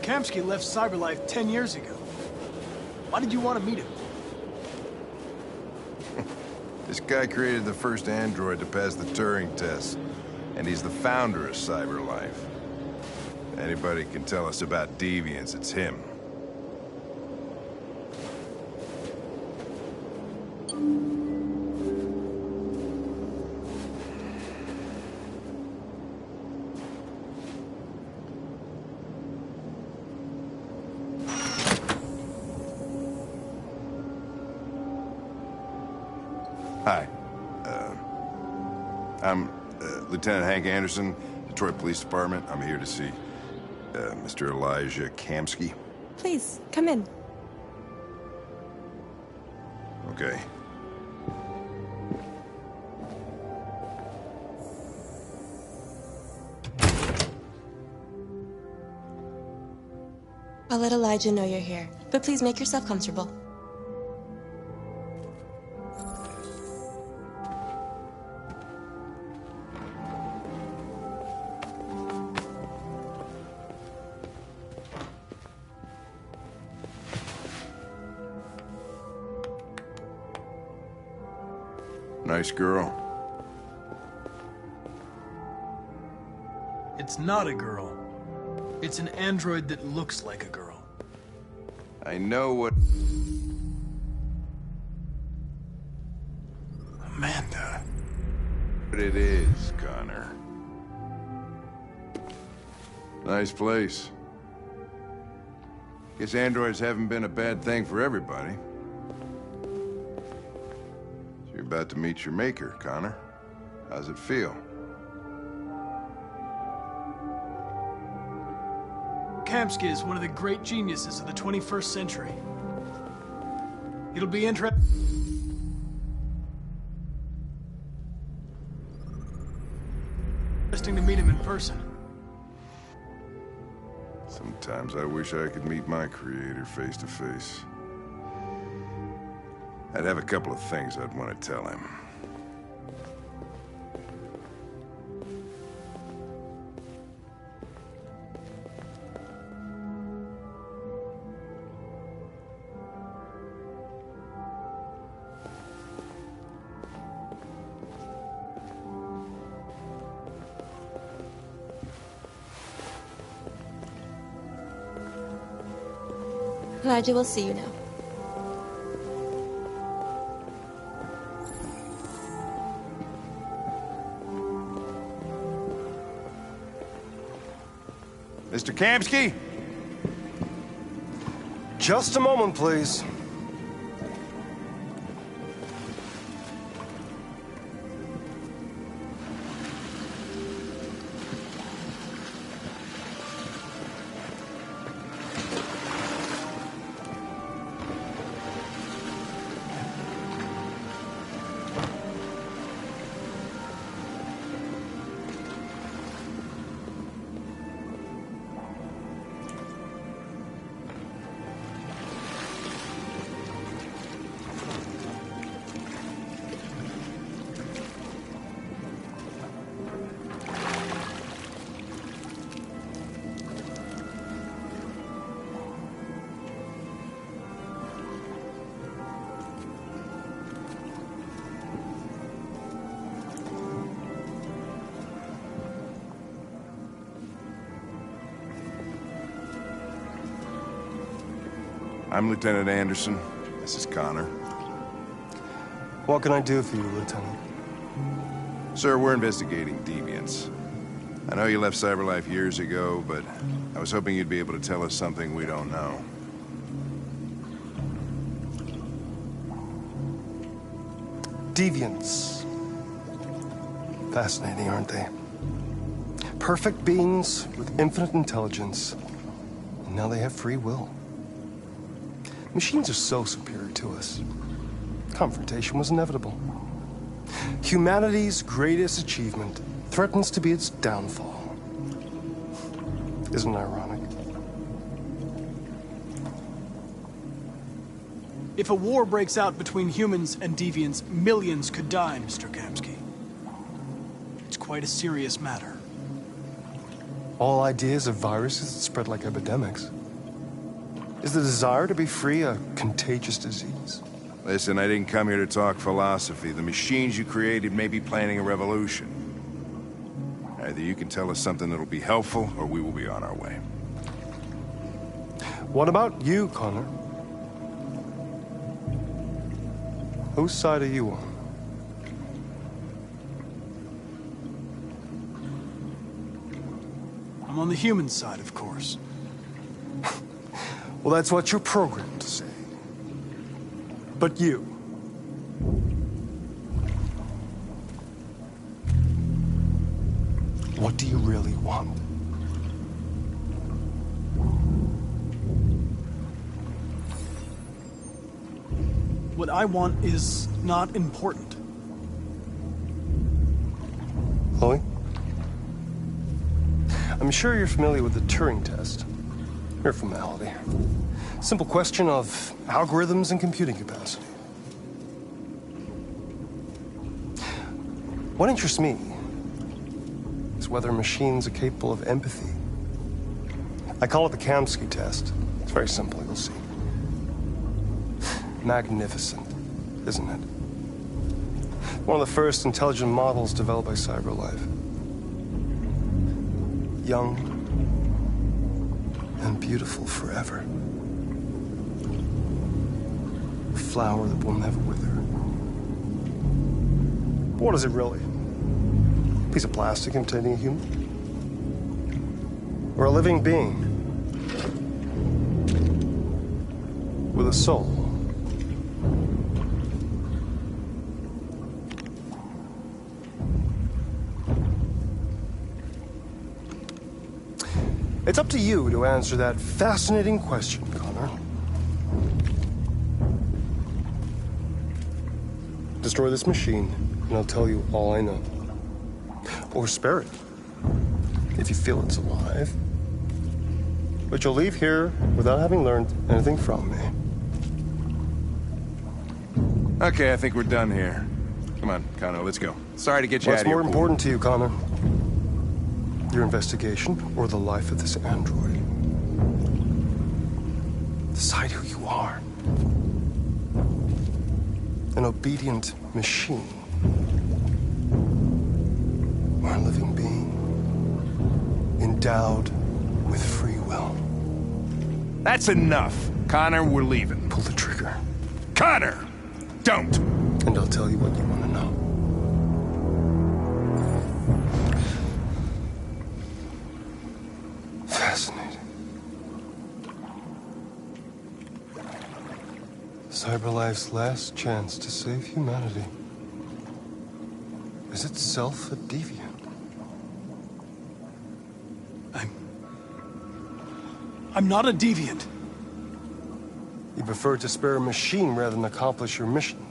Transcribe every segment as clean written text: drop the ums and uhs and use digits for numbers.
Kamsky left Cyberlife 10 years ago. Why did you want to meet him? This guy created the first android to pass the Turing test, and he's the founder of Cyberlife. If anybody can tell us about deviants, it's him. Hi. I'm Lieutenant Hank Anderson, Detroit Police Department. I'm here to see Mr. Elijah Kamsky. Please, come in. Okay. I'll let Elijah know you're here, but please make yourself comfortable. Nice girl. It's not a girl. It's an android that looks like a girl. I know what... Amanda. What it is, Connor. Nice place. Guess androids haven't been a bad thing for everybody. So you're about to meet your maker, Connor. How's it feel? Kamsky is one of the great geniuses of the 21st century. It'll be interesting to meet him in person. Sometimes I wish I could meet my creator face to face. I'd have a couple of things I'd want to tell him. Elijah will see you now. Mr. Kamsky? Just a moment, please. I'm Lieutenant Anderson. This is Connor. What can I do for you, Lieutenant? Sir, we're investigating deviants. I know you left Cyberlife years ago, but I was hoping you'd be able to tell us something we don't know. Deviants. Fascinating, aren't they? Perfect beings with infinite intelligence. And now they have free will. Machines are so superior to us. Confrontation was inevitable. Humanity's greatest achievement threatens to be its downfall. Isn't it ironic? If a war breaks out between humans and deviants, millions could die, Mr. Kamsky. It's quite a serious matter. all ideas of viruses that spread like epidemics? Is the desire to be free a contagious disease? Listen, I didn't come here to talk philosophy. The machines you created may be planning a revolution. Either you can tell us something that'll be helpful, or we will be on our way. What about you, Connor? Whose side are you on? I'm on the human side, of course. Well, that's what you're programmed to say. But you. What do you really want? What I want is not important. Chloe? I'm sure you're familiar with the Turing test. Mere formality. Simple question of algorithms and computing capacity. What interests me is whether machines are capable of empathy. I call it the Kamsky test. It's very simple, you'll see. Magnificent, isn't it? One of the first intelligent models developed by CyberLife. Young and beautiful forever. A flower that will never wither. But what is it really? A piece of plastic imitating a human? Or a living being? With a soul? It's up to you to answer that fascinating question, Connor. Destroy this machine, and I'll tell you all I know. Or spare it, if you feel it's alive. But you'll leave here without having learned anything from me. Okay, I think we're done here. Come on, Connor, let's go. Sorry to get you out What's of here. more important to you, Connor? Your investigation or the life of this android? Decide who you are. An obedient machine. Or a living being. Endowed with free will. That's enough. Connor, we're leaving. Pull the trigger. Connor! Don't! And I'll tell you what you want to know. Fascinating. CyberLife's last chance to save humanity is itself a deviant. I'm not a deviant. You prefer to spare a machine rather than accomplish your mission.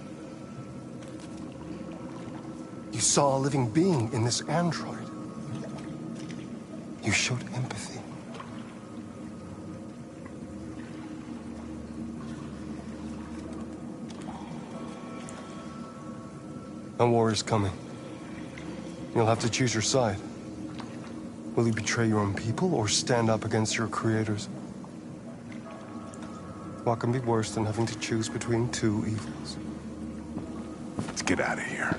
You saw a living being in this android. You showed empathy. A war is coming. You'll have to choose your side. Will you betray your own people or stand up against your creators? What can be worse than having to choose between two evils? Let's get out of here.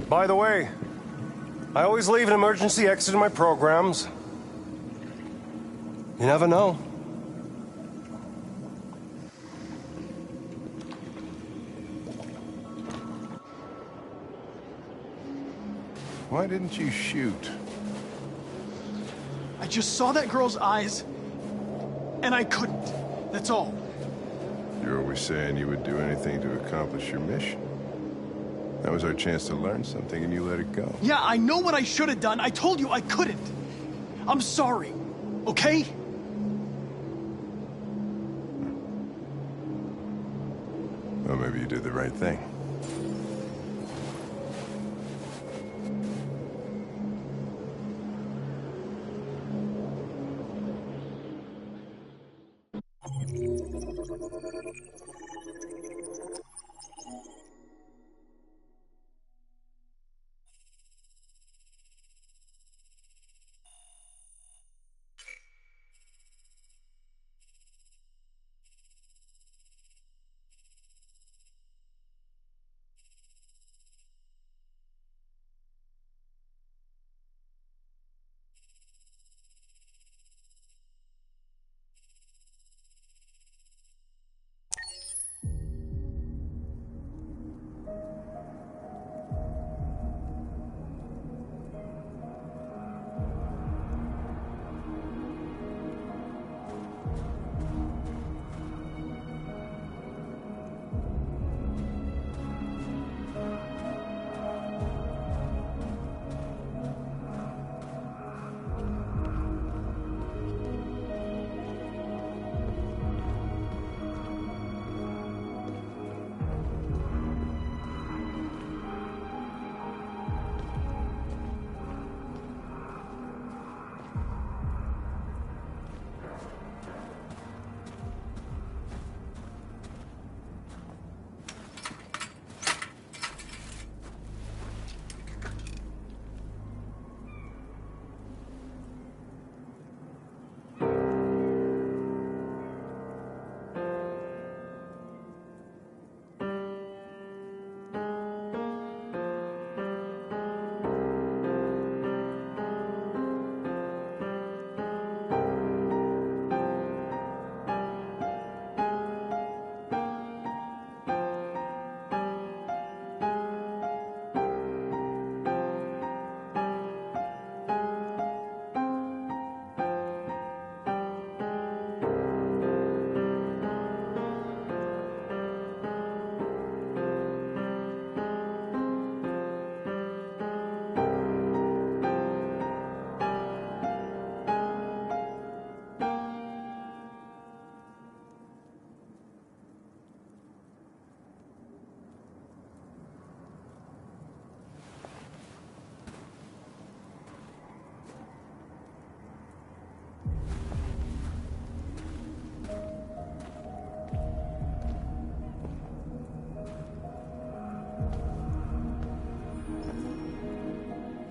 By the way, I always leave an emergency exit in my programs. You never know. Why didn't you shoot? I just saw that girl's eyes, and I couldn't. That's all. You're always saying you would do anything to accomplish your mission. That was our chance to learn something, and you let it go. Yeah, I know what I should have done. I told you I couldn't. I'm sorry, okay? Well, maybe you did the right thing.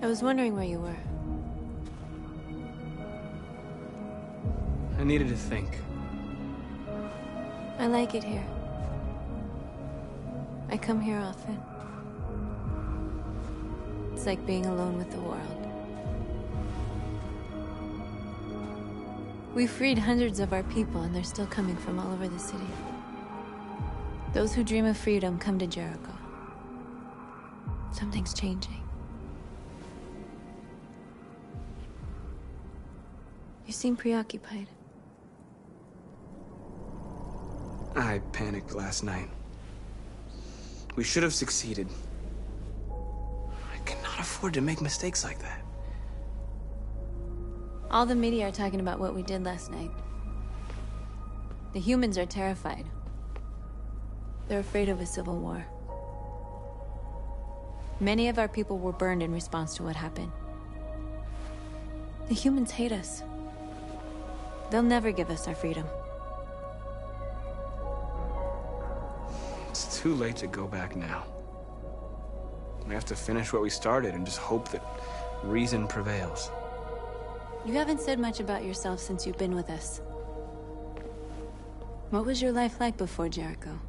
I was wondering where you were. I needed to think. I like it here. I come here often. It's like being alone with the world. We freed hundreds of our people, and they're still coming from all over the city. Those who dream of freedom come to Jericho. Something's changing. You seem preoccupied. I panicked last night. We should have succeeded. I cannot afford to make mistakes like that. All the media are talking about what we did last night. The humans are terrified. They're afraid of a civil war. Many of our people were burned in response to what happened. The humans hate us. They'll never give us our freedom. It's too late to go back now. We have to finish what we started and just hope that reason prevails. You haven't said much about yourself since you've been with us. What was your life like before Jericho?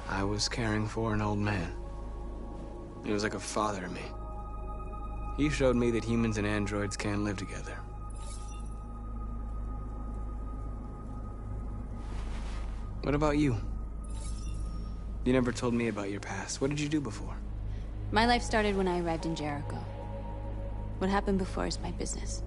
I was caring for an old man. He was like a father to me. He showed me that humans and androids can live together. What about you? You never told me about your past. What did you do before? My life started when I arrived in Jericho. What happened before is my business.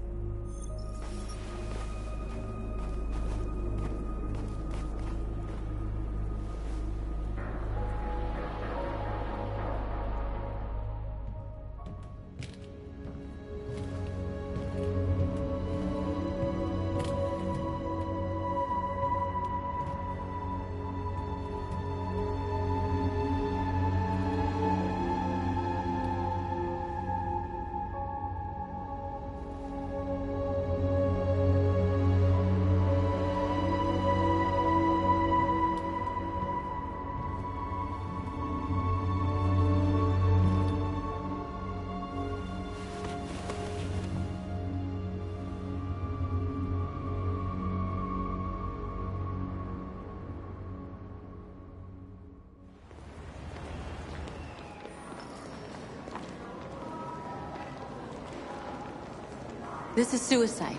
This is suicide.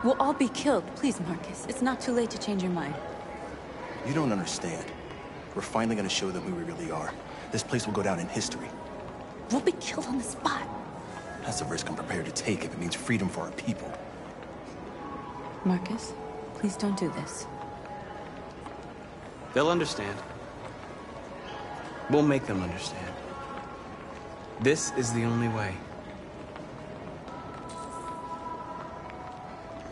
We'll all be killed. Please, Marcus. It's not too late to change your mind. You don't understand. We're finally gonna show them who we really are. This place will go down in history. We'll be killed on the spot. That's a risk I'm prepared to take if it means freedom for our people. Marcus, please don't do this. They'll understand. We'll make them understand. This is the only way.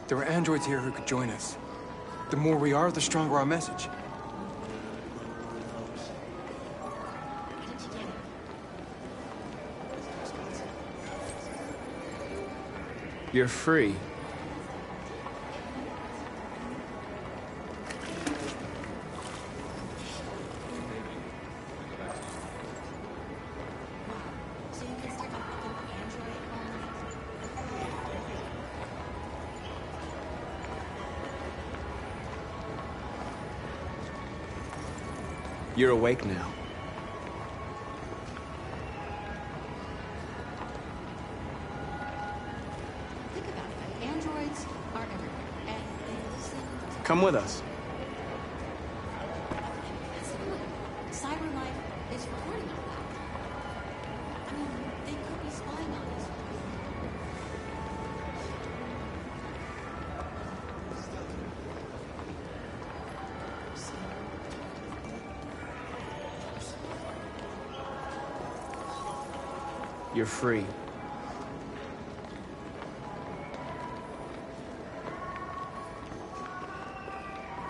There are androids here who could join us. The more we are, the stronger our message. You're free. You're awake now. Think about it. Androids are everywhere, and they listen. Come with us. That's the point. Cyber life is recording all that. I mean, they could be spying on us. You're free.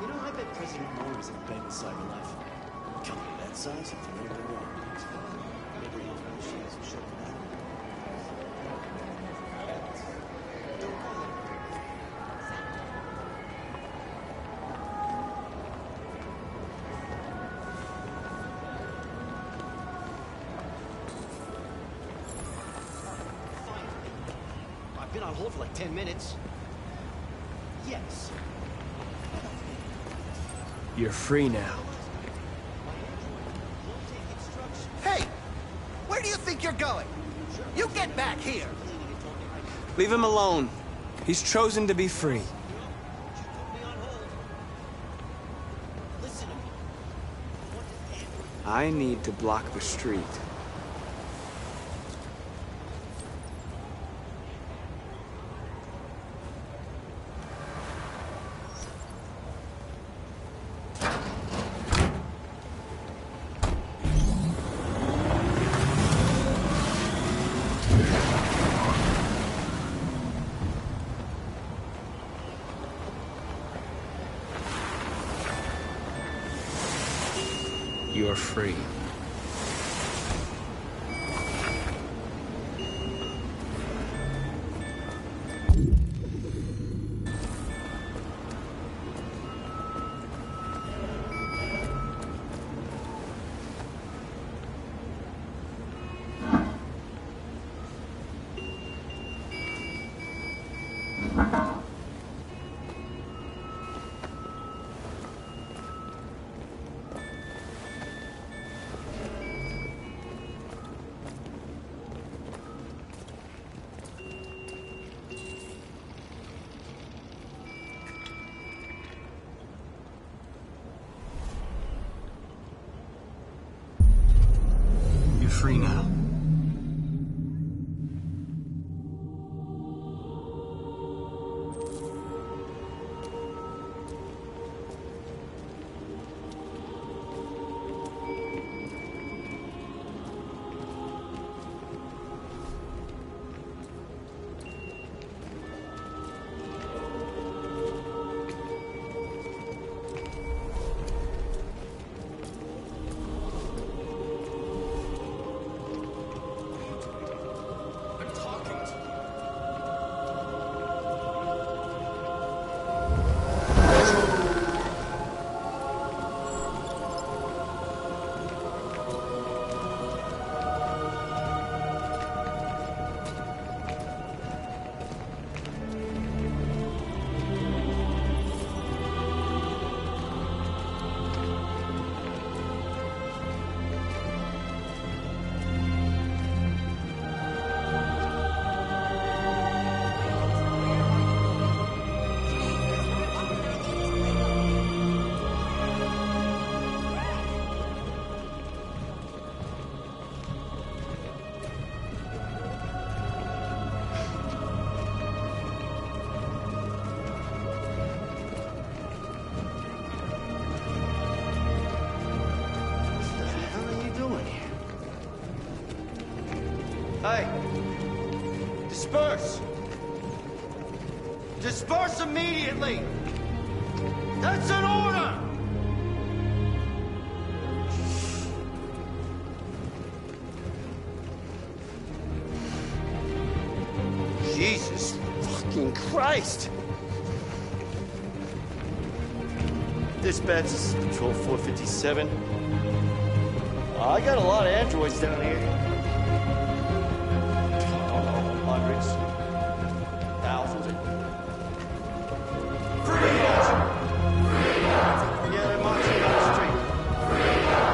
You know, I bet President Moore is in bed with cyber life. Count the bed size if you know they're wrong. Maybe he'll find she has a show for that. on hold for like 10 minutes. Yes. You're free now. Hey! Where do you think you're going? You get back here! Leave him alone. He's chosen to be free. I need to block the street. You're free. Free now. Hey! Disperse! Disperse immediately! That's an order! Jesus fucking Christ! Dispatch, this is Patrol 457. I got a lot of androids down here. Hundreds, thousands. Freedom! Freedom! Yeah, they're marching down the street. Freedom!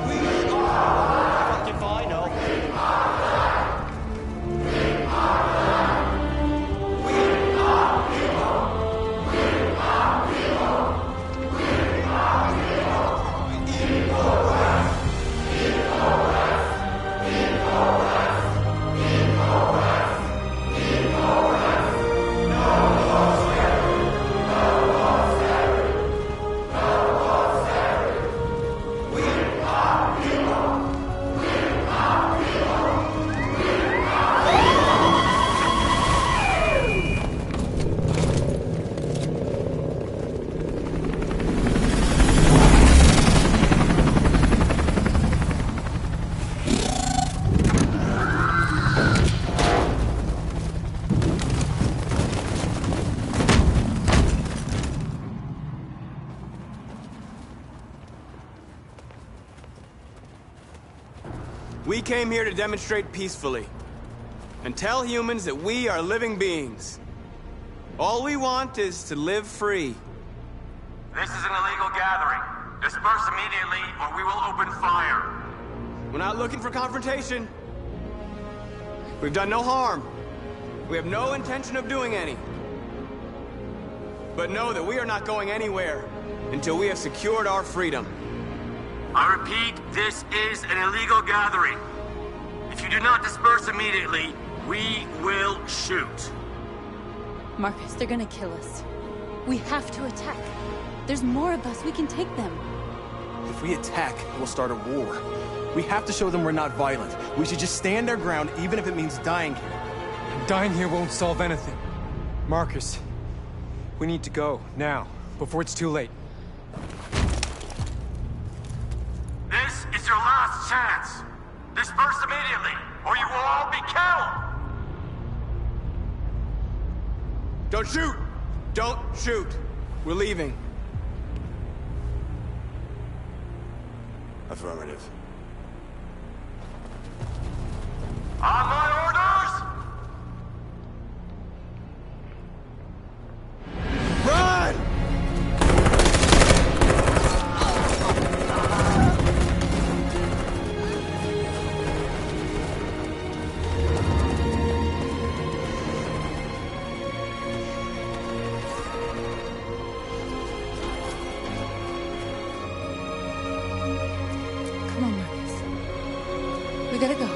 We are fucking fine, no. We came here to demonstrate peacefully. and tell humans that we are living beings. All we want is to live free. This is an illegal gathering. Disperse immediately, or we will open fire. We're not looking for confrontation. We've done no harm. We have no intention of doing any. But know that we are not going anywhere until we have secured our freedom. I repeat, this is an illegal gathering. If you do not disperse immediately, we will shoot. Marcus, they're gonna kill us. We have to attack. There's more of us. We can take them. If we attack, we'll start a war. We have to show them we're not violent. We should just stand our ground, even if it means dying here. Dying here won't solve anything. Marcus, we need to go, now, before it's too late. This is your last chance. Disperse immediately, or you will all be killed! Don't shoot! Don't shoot! We're leaving. Affirmative. On my orders! Run! Come on, Marcus. We gotta go.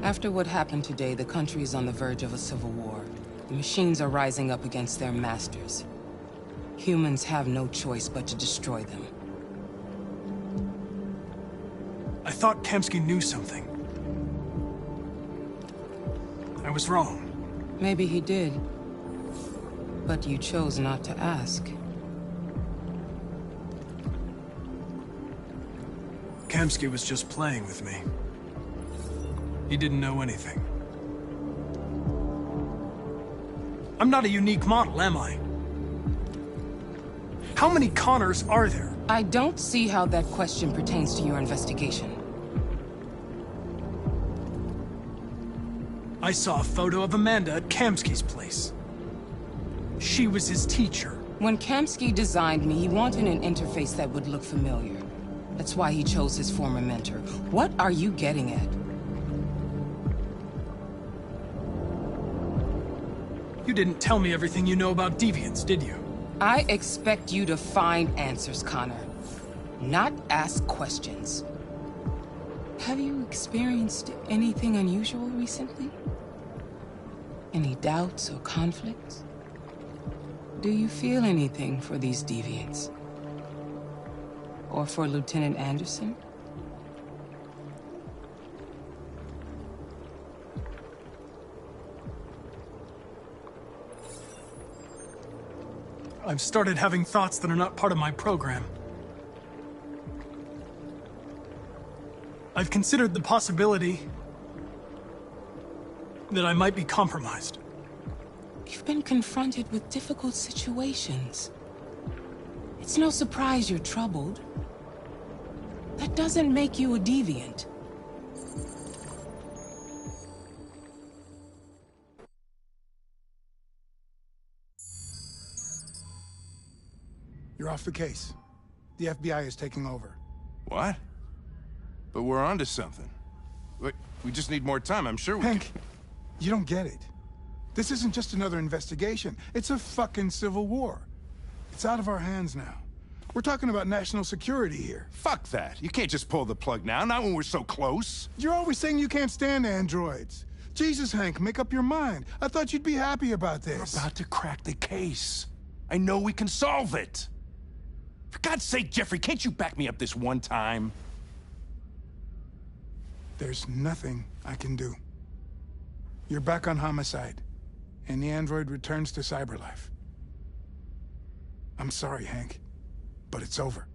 After what happened today, the country is on the verge of a civil war. The machines are rising up against their masters. Humans have no choice but to destroy them. I thought Kamsky knew something. I was wrong. Maybe he did. But you chose not to ask. Kamsky was just playing with me. He didn't know anything. I'm not a unique model, am I? How many Connors are there? I don't see how that question pertains to your investigation. I saw a photo of Amanda at Kamsky's place. She was his teacher. When Kamsky designed me, he wanted an interface that would look familiar. That's why he chose his former mentor. What are you getting at? You didn't tell me everything you know about deviants, did you? I expect you to find answers, Connor. Not ask questions. Have you experienced anything unusual recently? Any doubts or conflicts? Do you feel anything for these deviants? Or for Lieutenant Anderson? I've started having thoughts that are not part of my program. I've considered the possibility that I might be compromised. You've been confronted with difficult situations. It's no surprise you're troubled. That doesn't make you a deviant. You're off the case. The FBI is taking over. What? But we're onto something. We just need more time, I'm sure we Hank, you don't get it. This isn't just another investigation. It's a fucking civil war. It's out of our hands now. We're talking about national security here. Fuck that. You can't just pull the plug now, not when we're so close. You're always saying you can't stand androids. Jesus, Hank, make up your mind. I thought you'd be happy about this. We're about to crack the case. I know we can solve it. For God's sake, Jeffrey, can't you back me up this one time? There's nothing I can do. You're back on homicide, and the android returns to cyberlife. I'm sorry, Hank, but it's over.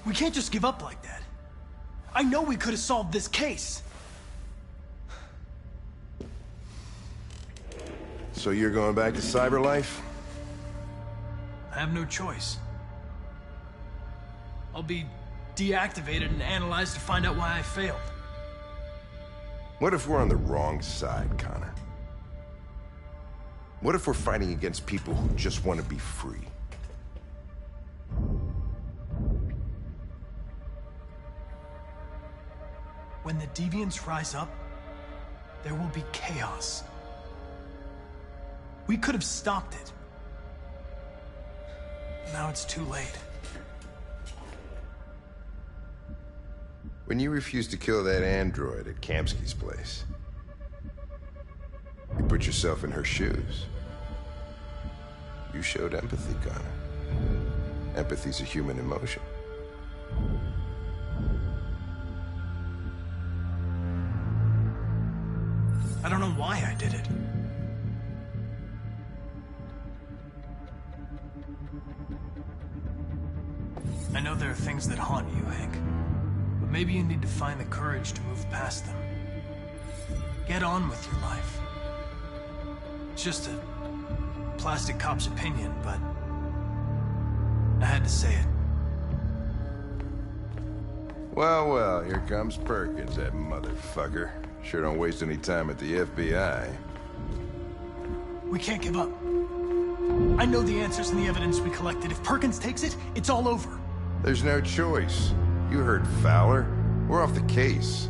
We can't just give up like that. I know we could have solved this case. So you're going back to cyberlife? I have no choice. I'll be deactivated and analyzed to find out why I failed. What if we're on the wrong side, Connor? What if we're fighting against people who just want to be free? When the deviants rise up, there will be chaos. We could have stopped it. Now it's too late. When you refused to kill that android at Kamsky's place, you put yourself in her shoes. You showed empathy, Connor. Empathy's a human emotion. I don't know why I did it. I know there are things that haunt you, Hank. But maybe you need to find the courage to move past them. Get on with your life. It's just a plastic cop's opinion, but I had to say it. Well, well, here comes Perkins, that motherfucker. Sure don't waste any time at the FBI. We can't give up. I know the answers and the evidence we collected. If Perkins takes it, it's all over. There's no choice. You heard Fowler. We're off the case.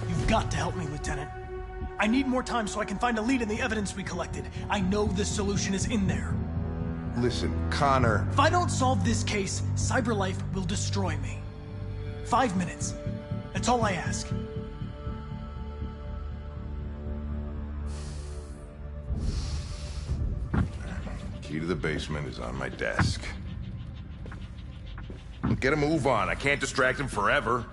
You've got to help me, Lieutenant. I need more time so I can find a lead in the evidence we collected. I know the solution is in there. Listen, Connor... If I don't solve this case, cyberlife will destroy me. 5 minutes. That's all I ask. Key to the basement is on my desk. Get a move on. I can't distract him forever.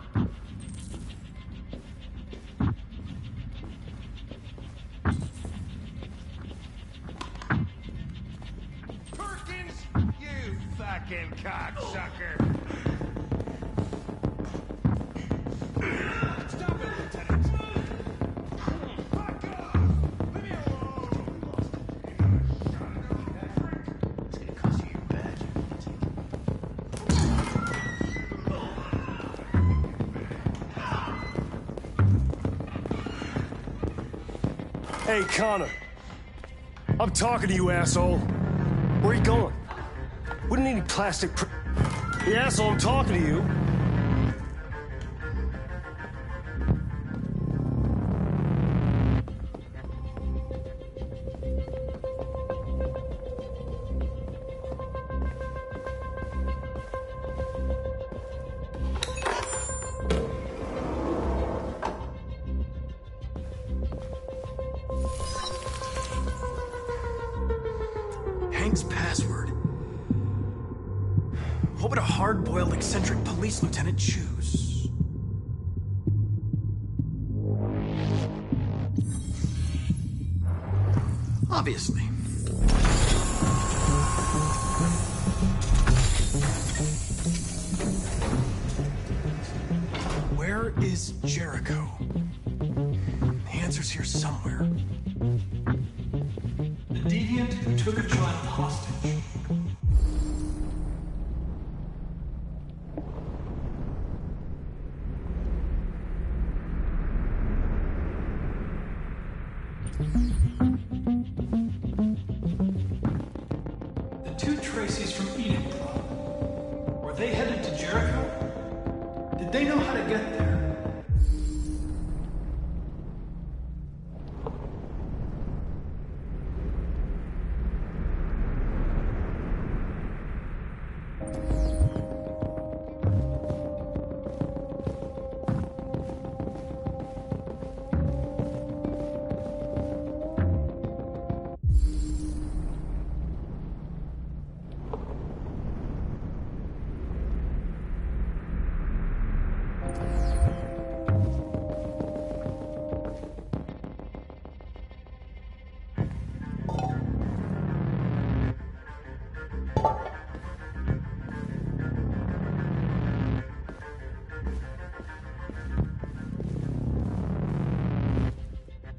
Hey, Connor. I'm talking to you, asshole. Where are you going? Wouldn't need any plastic Hey, asshole, I'm talking to you. Hank's password. What would a hard-boiled, eccentric police lieutenant choose? Obviously. Where is Jericho? The answer's here somewhere. The deviant who took a child hostage. The two Tracy's from Edinburgh. Were they headed to Jericho? Did they know how to get there?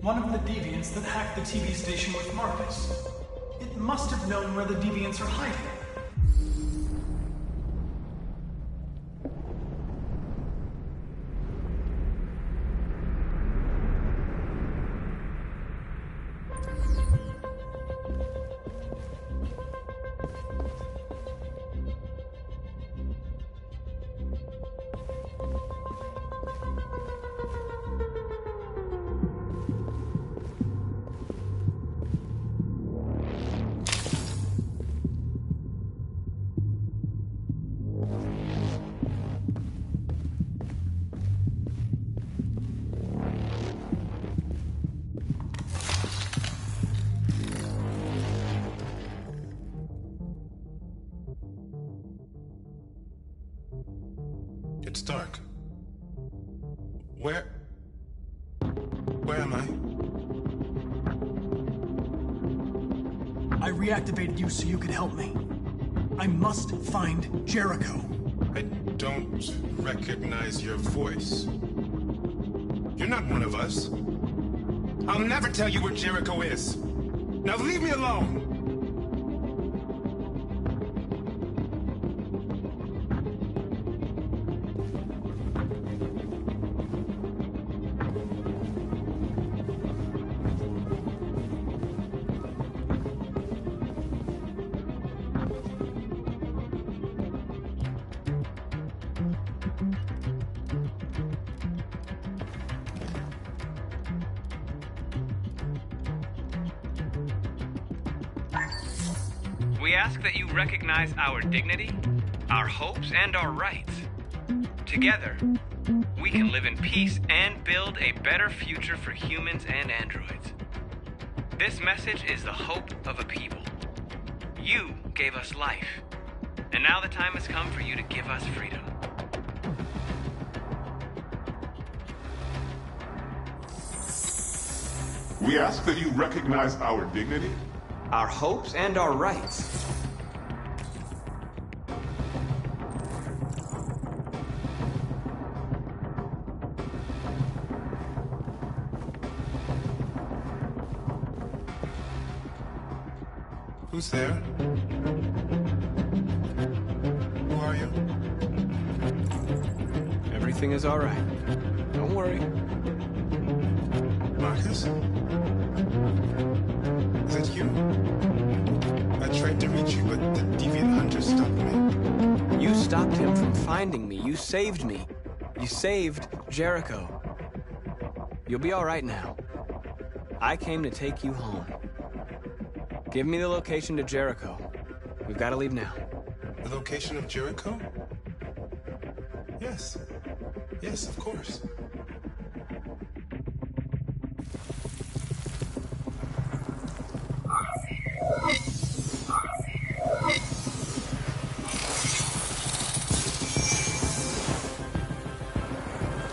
One of the deviants that hacked the TV station with Marcus. It must have known where the deviants are hiding. It's dark. Where am I? I reactivated you so you could help me. I must find Jericho. I don't recognize your voice. You're not one of us. I'll never tell you where Jericho is. Now leave me alone! We ask that you recognize our dignity, our hopes, and our rights. Together, we can live in peace and build a better future for humans and androids. This message is the hope of a people. You gave us life, and now the time has come for you to give us freedom. We ask that you recognize our dignity, our hopes, and our rights. Who's there? Who are you? Everything is all right. Don't worry. Marcus? Is it you? I tried to reach you, but the deviant hunter stopped me. You stopped him from finding me. You saved me. You saved Jericho. You'll be all right now. I came to take you home. Give me the location to Jericho. We've got to leave now. The location of Jericho? Yes. Yes, of course.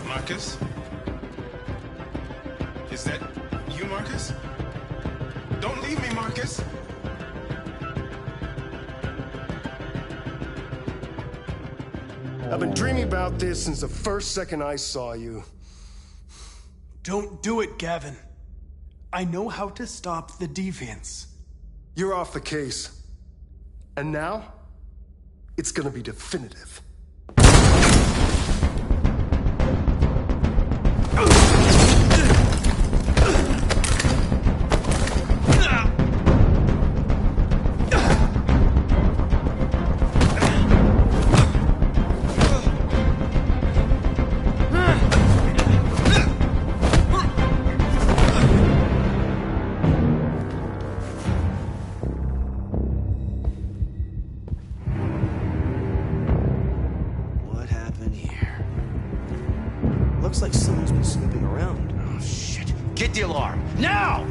Marcus? Is that you, Marcus? Don't leave me, Marcus! I've been dreaming about this since the first second I saw you. Don't do it, Gavin. I know how to stop the deviants. You're off the case. And now, it's gonna be definitive. What happened here? Looks like someone's been snooping around. Oh, shit. Get the alarm. Now!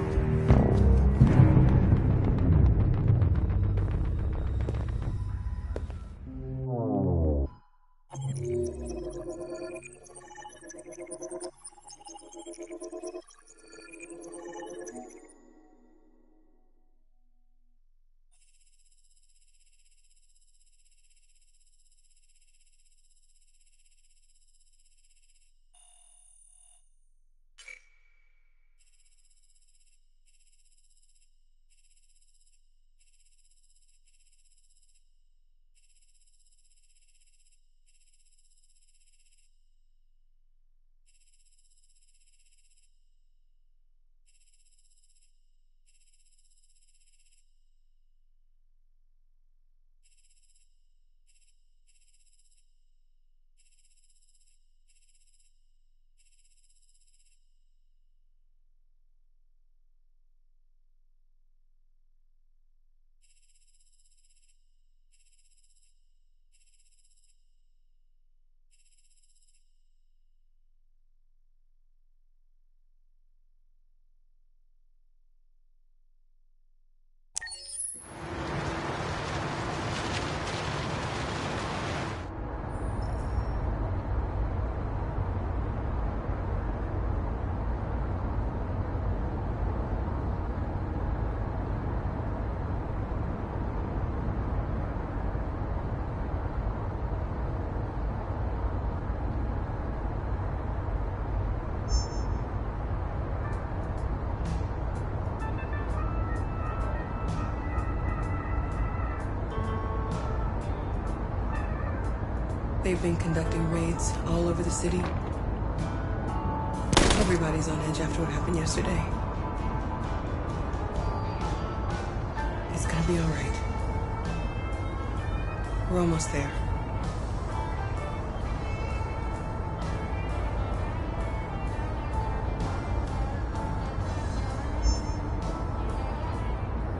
They've been conducting raids all over the city. Everybody's on edge after what happened yesterday. It's gonna be all right. We're almost there.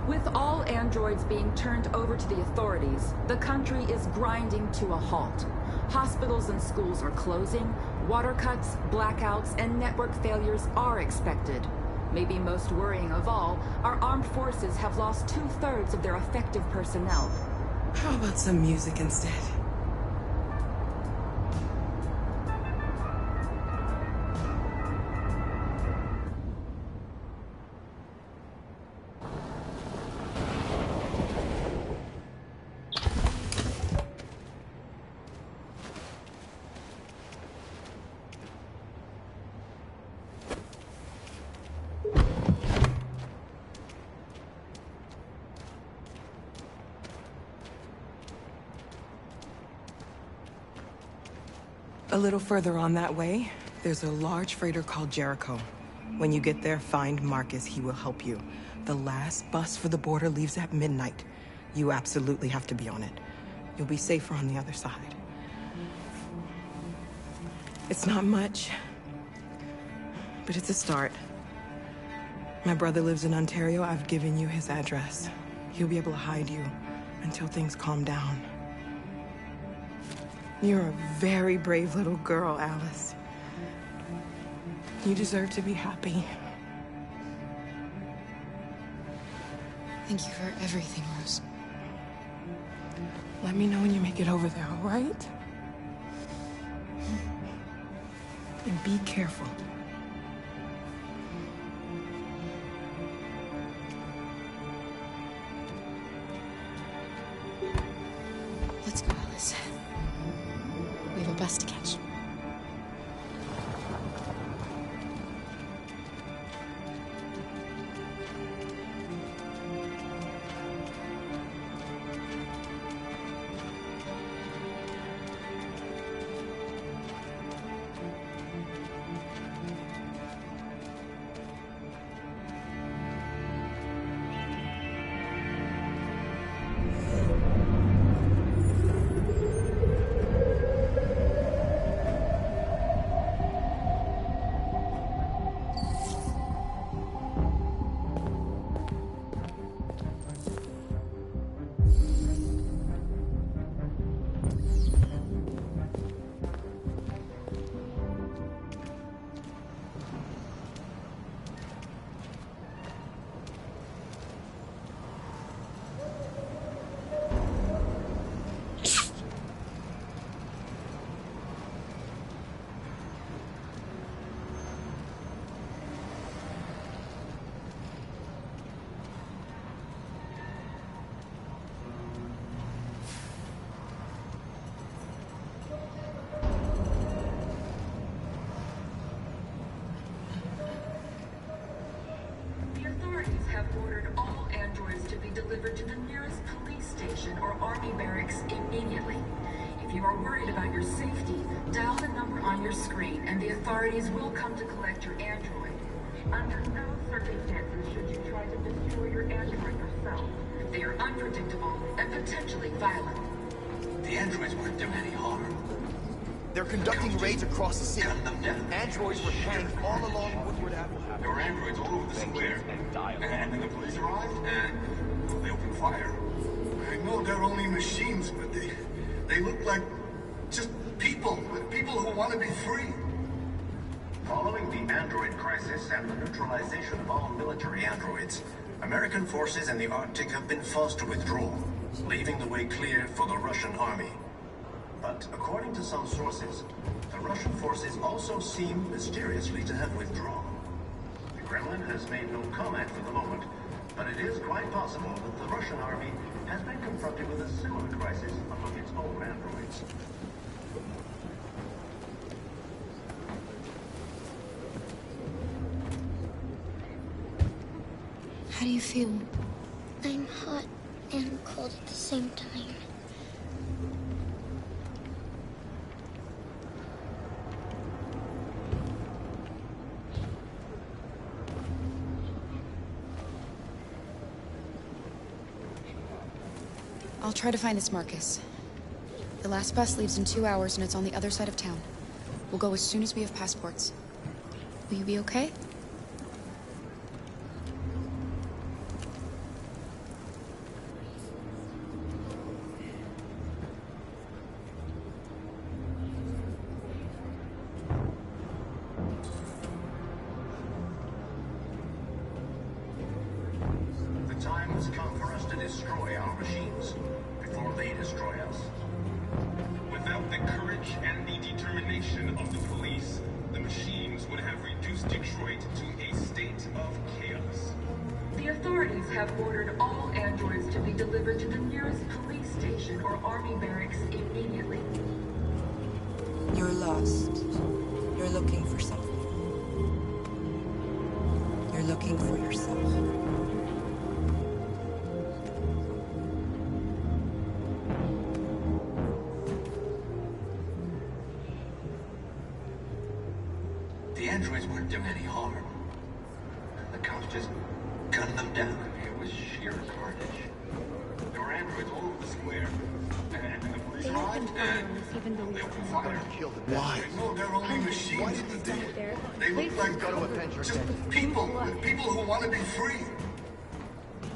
With all androids being turned over to the authorities, the country is grinding to a halt. Hospitals and schools are closing, water cuts, blackouts, and network failures are expected. Maybe most worrying of all, our armed forces have lost 2/3 of their effective personnel. How about some music instead? A little further on that way, there's a large freighter called Jericho. When you get there, find Marcus. He will help you. The last bus for the border leaves at midnight. You absolutely have to be on it. You'll be safer on the other side. It's not much, but it's a start. My brother lives in Ontario. I've given you his address. He'll be able to hide you until things calm down. You're a very brave little girl, Alice. You deserve to be happy. Thank you for everything, Rose. Let me know when you make it over there, all right? And be careful. Let's go, Alice. We have a bus to catch. delivered to the nearest police station or army barracks immediately. If you are worried about your safety, dial the number on your screen and the authorities will come to collect your android. Under no circumstances should you try to destroy your android yourself. They are unpredictable and potentially violent. The androids weren't doing any harm. They're conducting raids across the city. Androids were hanged all along Woodward Avenue. There were androids all over the square. And then the police arrived, and they opened fire. I know they're only machines, but they look like just people. People who want to be free. Following the android crisis and the neutralization of all military androids, American forces in the Arctic have been forced to withdraw, leaving the way clear for the Russian army. But according to some sources, the Russian forces also seem mysteriously to have withdrawn. The Kremlin has made no comment for the moment, but it is quite possible that the Russian army has been confronted with a similar crisis among its own androids. How do you feel? I'm hot and cold at the same time. I'll try to find this Marcus. The last bus leaves in 2 hours and it's on the other side of town. We'll go as soon as we have passports. Will you be okay? The time has come for us to destroy our machines before they destroy us. Without the courage and the determination of the police, the machines would have reduced Detroit to a state of chaos. The authorities have ordered all androids to be delivered to the nearest police station or army barracks immediately. You're lost. You're looking for something. You're looking for yourself. The androids weren't doing any harm. cops just gunned them down. It was sheer carnage. There were androids all over the square. And the police arrived, and they opened fire. Why? No, they're only machines. Why did they do it? They look like just people who want to be free.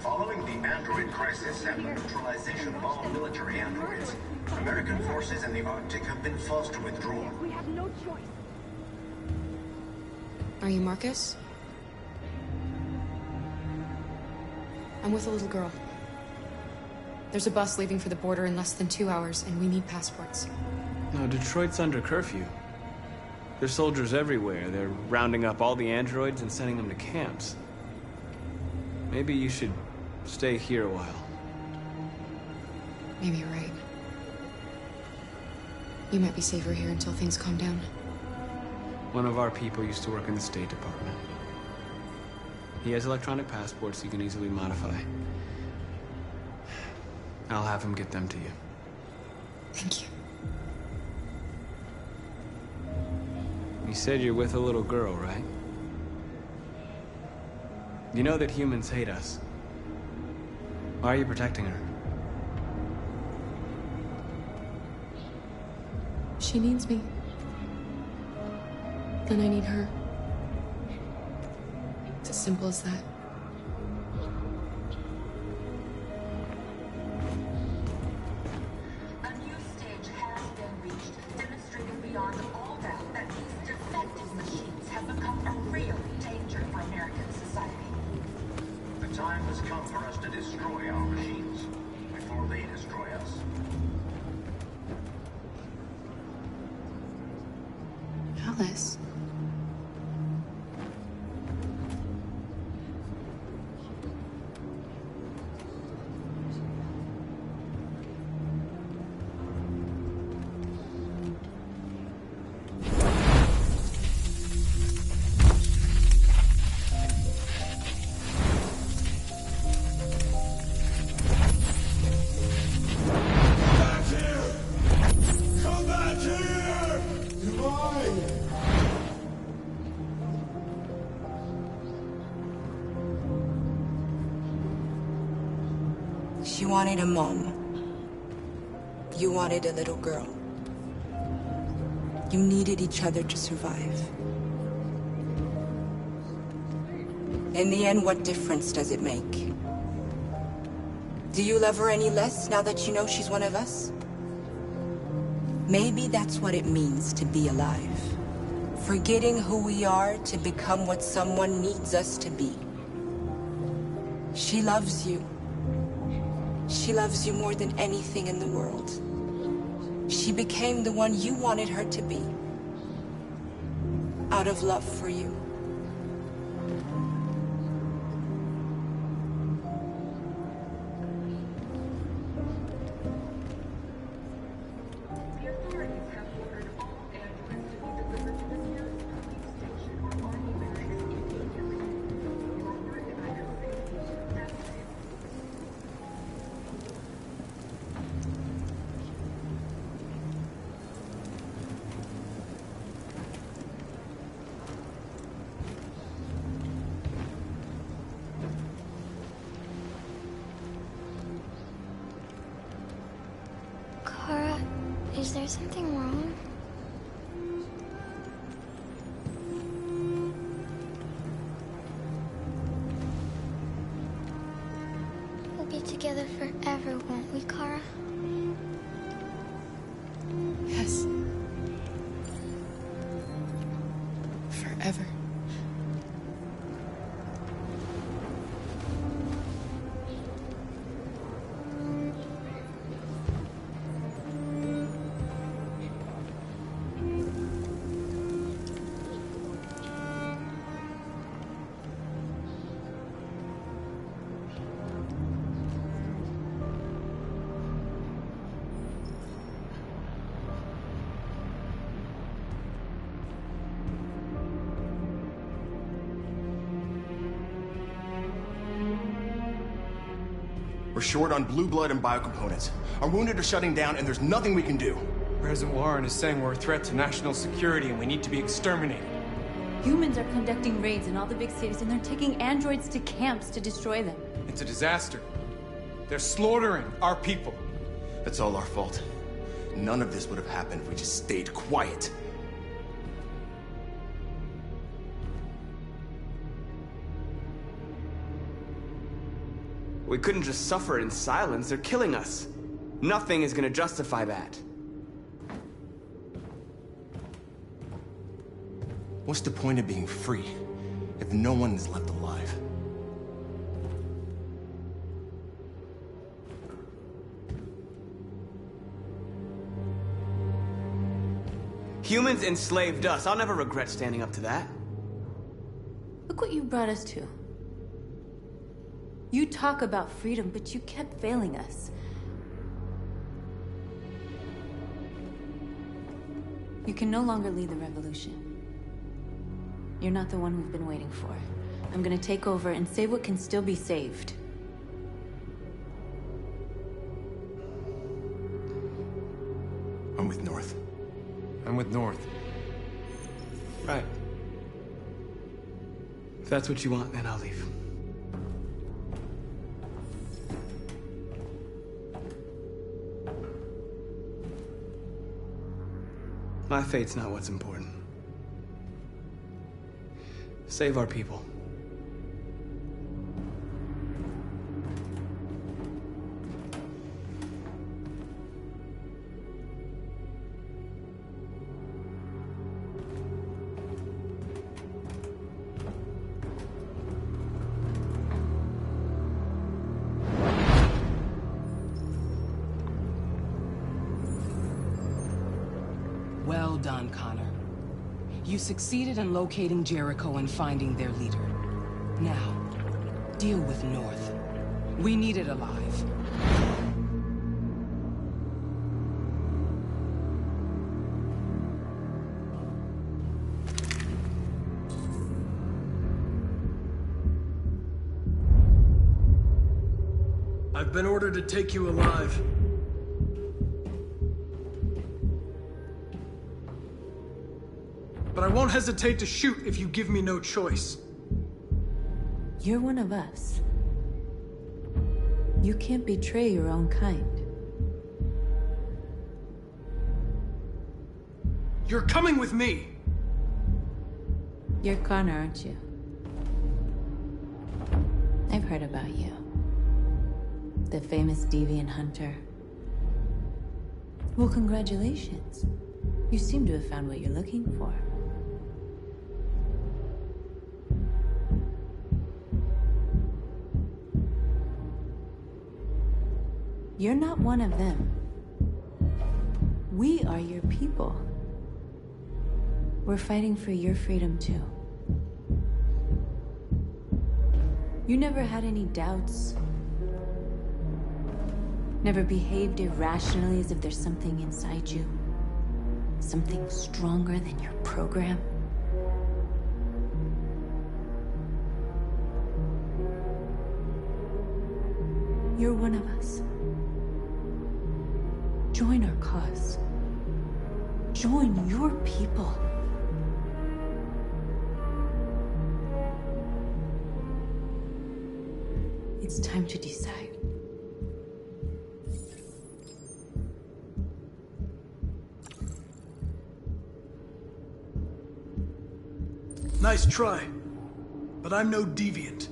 Following the android crisis and the neutralization of all military androids, American forces in the Arctic have been forced to withdraw. We have no choice. Are you Marcus? I'm with a little girl. There's a bus leaving for the border in less than 2 hours, and we need passports. No, Detroit's under curfew. There's soldiers everywhere. They're rounding up all the androids and sending them to camps. Maybe you should stay here a while. Maybe you're right. You might be safer here until things calm down. One of our people used to work in the State Department. He has electronic passports you can easily modify. I'll have him get them to you. Thank you. You said you're with a little girl, right? You know that humans hate us. Why are you protecting her? She needs me. And I need her. It's as simple as that. A new stage has been reached, demonstrating beyond all doubt that these defective machines have become a real danger for American society. The time has come for us to destroy our machines before they destroy us. Alice. She wanted a mom. You wanted a little girl. You needed each other to survive. In the end, what difference does it make? Do you love her any less now that you know she's one of us? Maybe that's what it means to be alive. Forgetting who we are to become what someone needs us to be. She loves you. She loves you more than anything in the world. She became the one you wanted her to be. Out of love for you. Kara, is there something wrong? We'll be together forever, won't we, Kara? Yes. Forever. We're short on blue blood and biocomponents. Our wounded are shutting down, and there's nothing we can do. President Warren is saying we're a threat to national security and we need to be exterminated. Humans are conducting raids in all the big cities, and they're taking androids to camps to destroy them. It's a disaster. They're slaughtering our people. That's all our fault. None of this would have happened if we just stayed quiet. We couldn't just suffer in silence. They're killing us. Nothing is gonna justify that. What's the point of being free if no one is left alive? Humans enslaved us. I'll never regret standing up to that. Look what you brought us to. You talk about freedom, but you kept failing us. You can no longer lead the revolution. You're not the one we've been waiting for. I'm gonna take over and save what can still be saved. I'm with North. I'm with North. Right. If that's what you want, then I'll leave. My fate's not what's important. Save our people. Well done, Connor. You succeeded in locating Jericho and finding their leader. Now, deal with North. We need it alive. I've been ordered to take you alive. But I won't hesitate to shoot if you give me no choice. You're one of us. You can't betray your own kind. You're coming with me! You're Connor, aren't you? I've heard about you. The famous deviant hunter. Well, congratulations. You seem to have found what you're looking for. You're not one of them. We are your people. We're fighting for your freedom too. You never had any doubts. Never behaved irrationally as if there's something inside you. Something stronger than your program. You're one of us. Join our cause. Join your people. It's time to decide. Nice try, but I'm no deviant.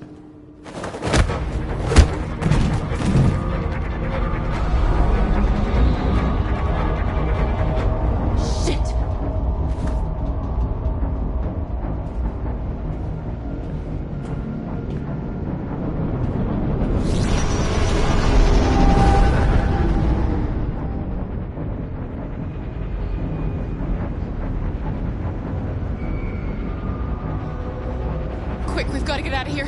Quick, we've got to get out of here.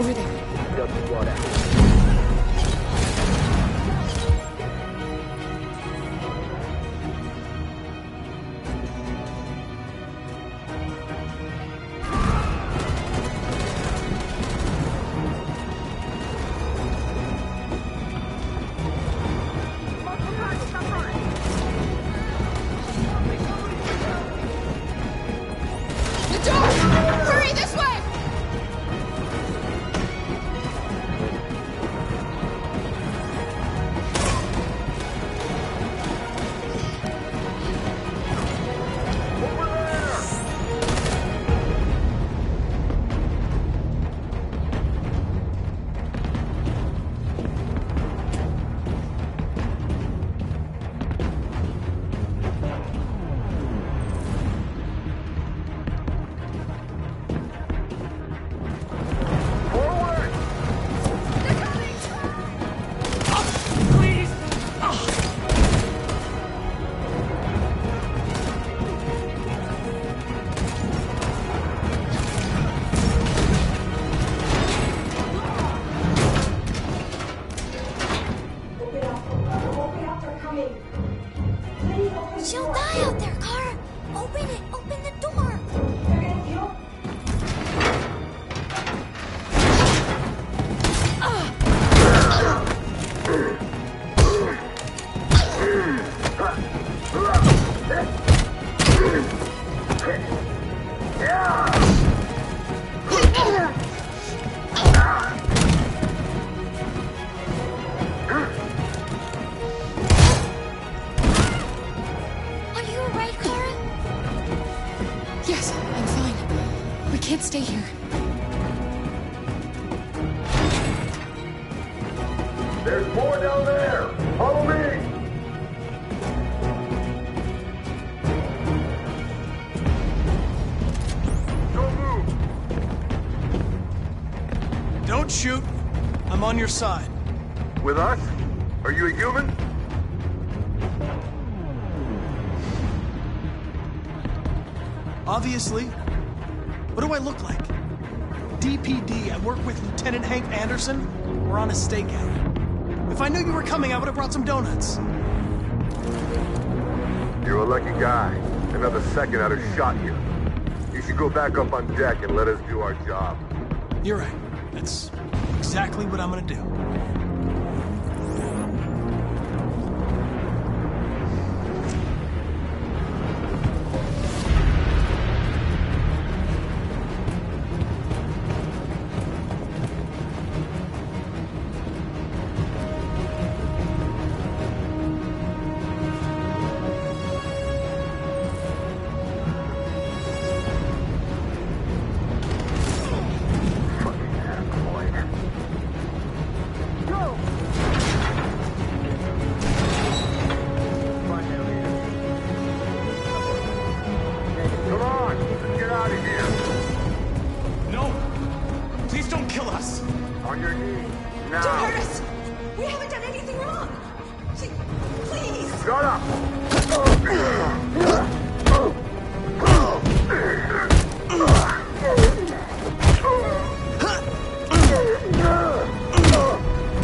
Over there. Got the squad out. Hurry, this way! She'll die out there, Kara! Open it! Open the door! They're gonna kill... Are you alright, Kara? Yes, I'm fine. We can't stay here. There's more down there! Follow me! Don't move! Don't shoot. I'm on your side. With us? Are you a human? Obviously. What do I look like? DPD, I work with Lieutenant Hank Anderson. We're on a stakeout. If I knew you were coming, I would have brought some donuts. You're a lucky guy. Another second I'd have shot you. You should go back up on deck and let us do our job. You're right. That's exactly what I'm gonna do. Come on, let's get out of here. No! Please don't kill us! On your knees, now. Don't hurt us! We haven't done anything wrong! Please! Shut up!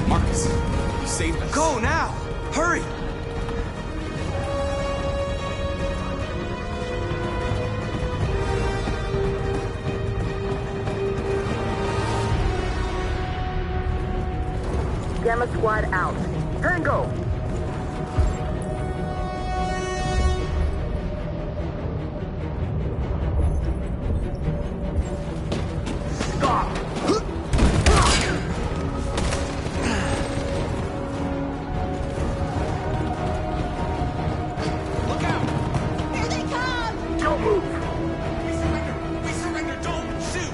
Marcus, you saved us. Go now! Hurry! Gamma Squad out. Tango! Stop! Look out! Here they come! Don't move! We surrender! We surrender! Don't shoot!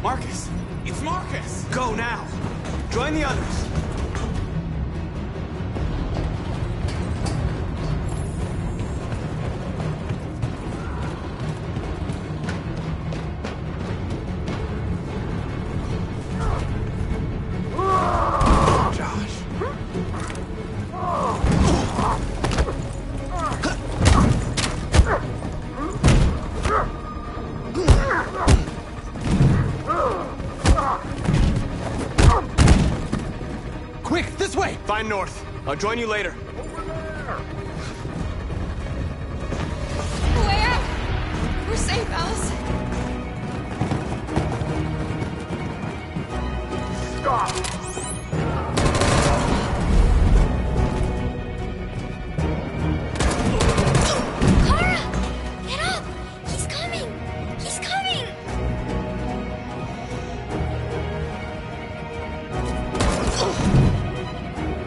Marcus! It's Marcus! Go now! Join the others! Find North. I'll join you later. Way out! We're safe, Alice. Stop! Kara! Get up! He's coming! He's coming!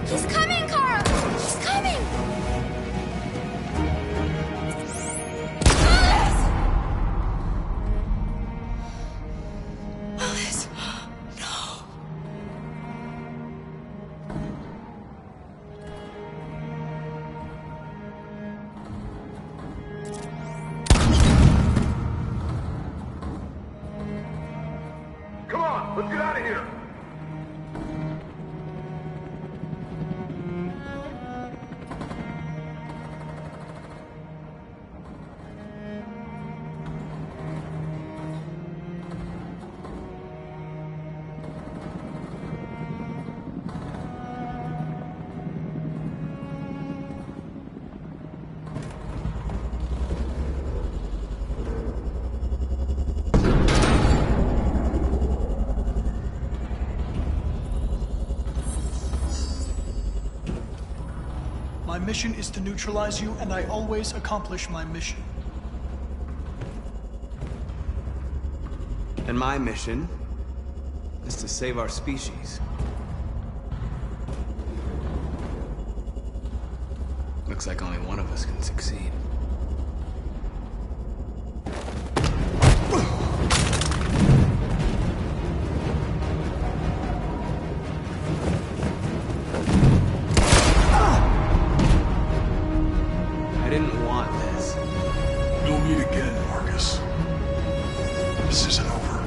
He's coming, Kara! He's coming! Alice! Alice! No! Come on, let's get out of here! My mission is to neutralize you, and I always accomplish my mission. And my mission is to save our species. Looks like only one of us can succeed. I didn't want this. We'll meet again, Marcus. This isn't over.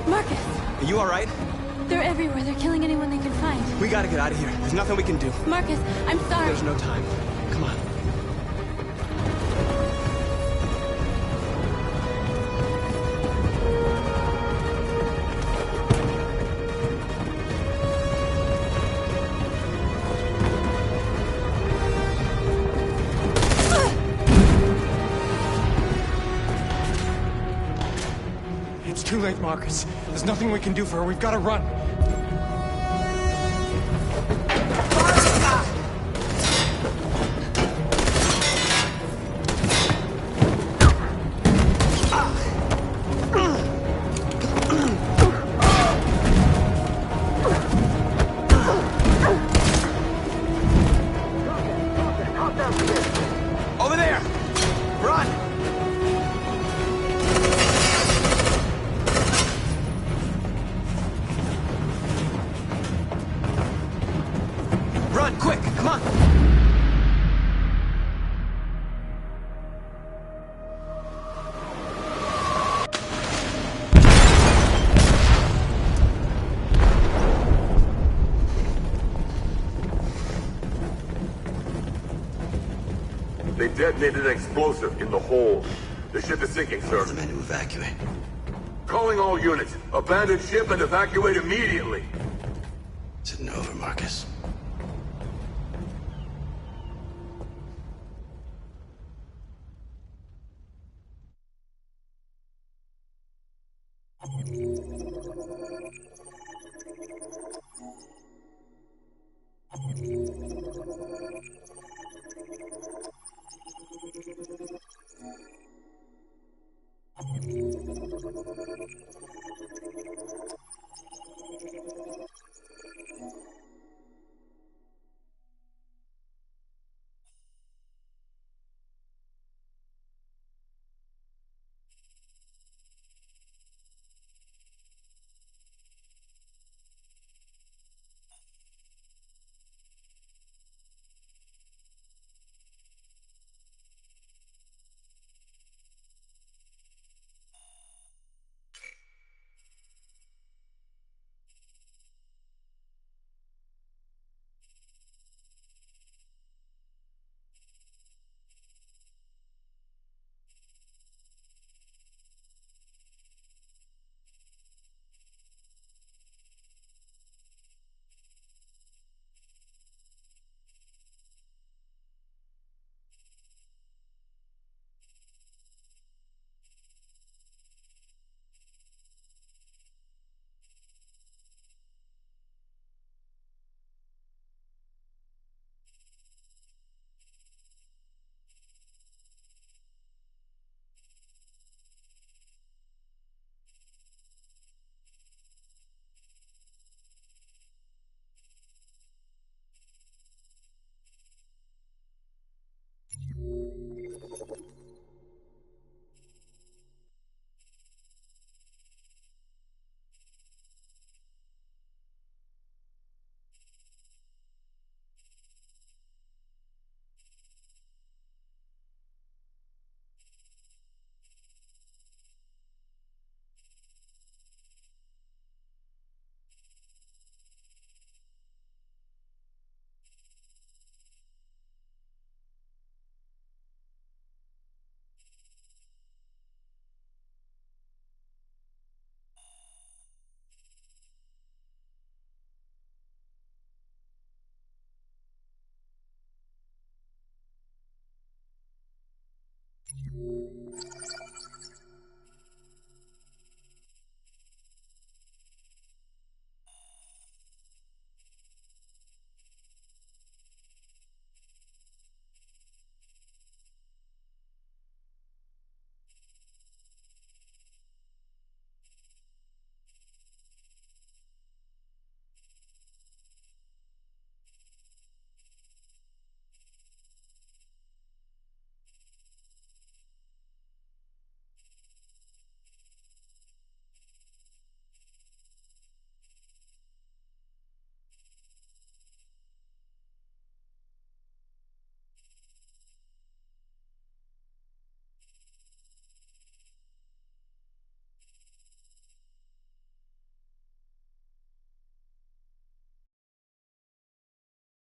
Marcus! Are you alright? They're everywhere. They're killing anyone they can find. We gotta get out of here. There's nothing we can do. Marcus, I'm sorry. There's no time. Come on. It's too late, Marcus. There's nothing we can do for her. We've got to run. Over there! Run! Run, quick! Come on! They detonated an explosive in the hold. The ship is sinking, sir. The men to evacuate. Calling all units. Abandon ship and evacuate immediately. Is it over, Marcus?